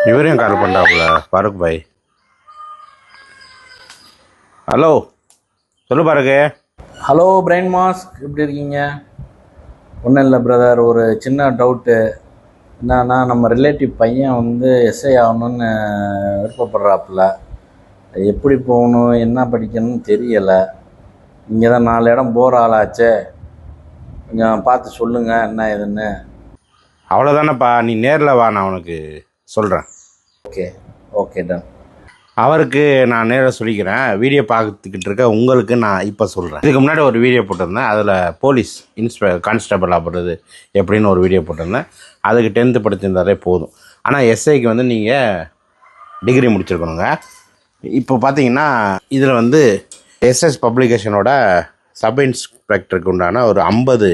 இவரையும் கால் பண்ணுறாப்புல பாருக் பாய். ஹலோ சொல்லு பாருங்க. ஹலோ பிரைன் மாஸ்க், எப்படி இருக்கீங்க? ஒன்றும் இல்லை பிரதர், ஒரு சின்ன டவுட்டு. என்னன்னா, நம்ம ரிலேட்டிவ் பையன் வந்து எஸ்ஐ ஆகணும்னு விருப்பப்படுறாப்புல. எப்படி போகணும், என்ன படிக்கணும்னு தெரியலை. இங்கே தான் 4 இடம் போகிற ஆளாச்சே, கொஞ்சம் பார்த்து சொல்லுங்கள் என்ன ஏதுன்னு. அவ்வளோதானப்பா, நீ நேரில் வா, நான் உனக்கு சொல்கிறேன். Okay okay done. அவருக்கு நான் நேரில் சொல்லிக்கிறேன். வீடியோ பார்த்துக்கிட்டு இருக்க உங்களுக்கு நான் இப்போ சொல்கிறேன். இதுக்கு முன்னாடி ஒரு வீடியோ போட்டிருந்தேன், அதில் போலீஸ் கான்ஸ்டபிள் ஆகிறது எப்படின்னு ஒரு வீடியோ போட்டிருந்தேன். அதுக்கு 10th படிச்சிருந்தாலே போதும். ஆனால் எஸ்ஐக்கு வந்து நீங்கள் டிகிரி முடிச்சிருக்கணுங்க. இப்போ பார்த்தீங்கன்னா இதில் வந்து எஸ்எஸ் பப்ளிகேஷனோட சப் இன்ஸ்பெக்டருக்கு உண்டான ஒரு 50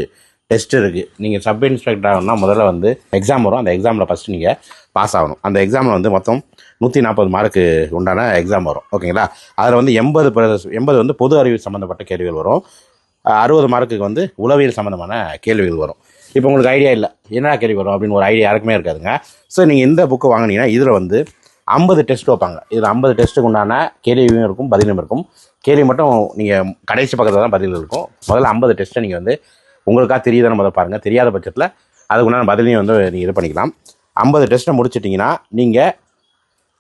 டெஸ்ட் இருக்குது. நீங்கள் சப் இன்ஸ்பெக்டர் ஆகணும்னா முதல்ல வந்து எக்ஸாம் வரும். அந்த எக்ஸாமில் ஃபஸ்ட்டு நீங்கள் பாஸ் ஆகணும். அந்த எக்ஸாமில் வந்து மொத்தம் 140 மார்க்கு உண்டான எக்ஸாம் வரும். ஓகேங்களா? அதில் வந்து 80 வந்து பொது அறிவு சம்மந்தப்பட்ட கேள்விகள் வரும். 60 மார்க்குக்கு வந்து உளவியல் சம்மந்தமான கேள்விகள் வரும். இப்போ உங்களுக்கு ஐடியா இல்லை என்ன கேள்வி வரும் அப்படின்னு ஒரு ஐடியா யாருக்குமே இருக்காதுங்க. ஸோ நீங்கள் இந்த புக்கு வாங்கினீங்கன்னா இதில் வந்து 50 டெஸ்ட் வைப்பாங்க. இதில் 50 டெஸ்ட்டுக்கு உண்டான கேள்வியும் இருக்கும், பதிலும் இருக்கும். கேள்வி மட்டும் நீங்கள் கடைசி பக்கத்தில் தான் பதில் இருக்கும். முதல்ல 50 டெஸ்ட்டை நீங்கள் வந்து உங்களுக்காக தெரியுதானு முதல் பாருங்கள். தெரியாத பட்சத்தில் அதுக்குண்டான பதிலையும் வந்து நீங்கள் இது பண்ணிக்கலாம். 50 டெஸ்ட்டை முடிச்சிட்டிங்கன்னா நீங்கள்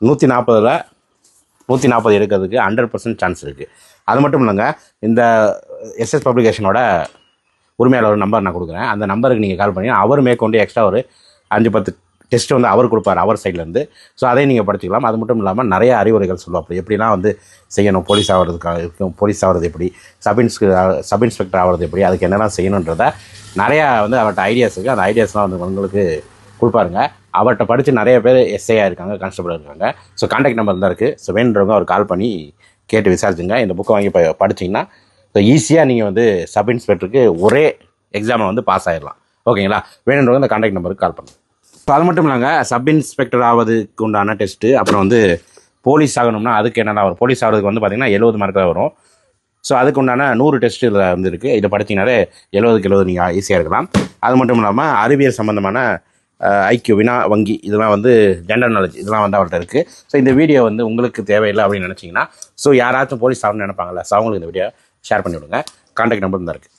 140 எடுக்கிறதுக்கு 100% சான்ஸ் இருக்குது. அது மட்டும் இல்லைங்க, இந்த எஸ்எஸ் பப்ளிகேஷனோட உரிமையாளர் நம்பர் நான் கொடுக்குறேன். அந்த நம்பருக்கு நீங்கள் கால் பண்ணி அவர் மேற்கொண்டு எக்ஸ்ட்ரா ஒரு 5-10 டெஸ்ட்டு வந்து அவர் கொடுப்பார் அவர் சைட்லேருந்து. ஸோ அதையும் நீங்கள் படிச்சுக்கலாம். அது மட்டும் இல்லாமல் நிறைய அறிவுரைகள் சொல்லுவாங்க, எப்படிலாம் வந்து செய்யணும், போலீஸ் ஆகிறது எப்படி, சப் இன்ஸ்பெக்டர் ஆகிறது எப்படி, அதுக்கு என்னெல்லாம் செய்யணுன்றத நிறையா வந்து அவர்கிட்ட ஐடியாஸ் இருக்குது. அந்த ஐடியாஸ்லாம் வந்து உங்களுக்கு கொடுப்பாருங்க. அவர்கிட்ட படித்து நிறைய பேர் எஸ்ஐயாக இருக்காங்க, கான்ஸ்டபிள் இருக்காங்க. ஸோ கான்டாக்ட் நம்பர் தான் இருக்குது. ஸோ வேணுன்றவங்க அவர் கால் பண்ணி கேட்டு விசாரிச்சுங்க. இந்த புக்கை வாங்கி படிச்சிங்கன்னா ஸோ ஈஸியாக நீங்கள் வந்து சப் இன்ஸ்பெக்டருக்கு ஒரே எக்ஸாமில் வந்து பாஸ் ஆகிடலாம். ஓகேங்களா? வேணுன்றவங்க இந்த கான்டாக்ட் நம்பருக்கு கால் பண்ணுங்கள். ஸோ அது மட்டும் இல்லைங்க, சப் இன்ஸ்பெக்டர் ஆகிறதுக்கு உண்டான டெஸ்ட்டு, அப்புறம் வந்து போலீஸ் ஆகணும்னா அதுக்கு என்னென்ன வரும். போலீஸ் ஆகிறதுக்கு வந்து பார்த்திங்கன்னா 70 மார்க் தான் வரும். ஸோ அதுக்கு உண்டான 100 டெஸ்ட்டு இதில் வந்து இருக்குது. இதை படிச்சிங்கனாலே 70க்கு 70 நீங்கள் ஈஸியாக இருக்கலாம். அது மட்டும் இல்லாமல் அறிவியல் சம்மந்தமான ஐக்கியூ, வினா வங்கி, இதெல்லாம் வந்து ஜென்ரல் நாலேஜ், இதெல்லாம் வந்து அவர்கிட்ட இருக்குது. ஸோ இந்த வீடியோ வந்து உங்களுக்கு தேவையில்லை அப்படின்னு நினச்சிங்கன்னா, ஸோ யாராச்சும் போலீஸ் ஆகணும்னு நினைப்பாங்கல்ல, ஸோ அவங்களுக்கு இந்த வீடியோ ஷேர் பண்ணி விடுங்க. கான்டாக்ட் நம்பர் தான் இருக்குது.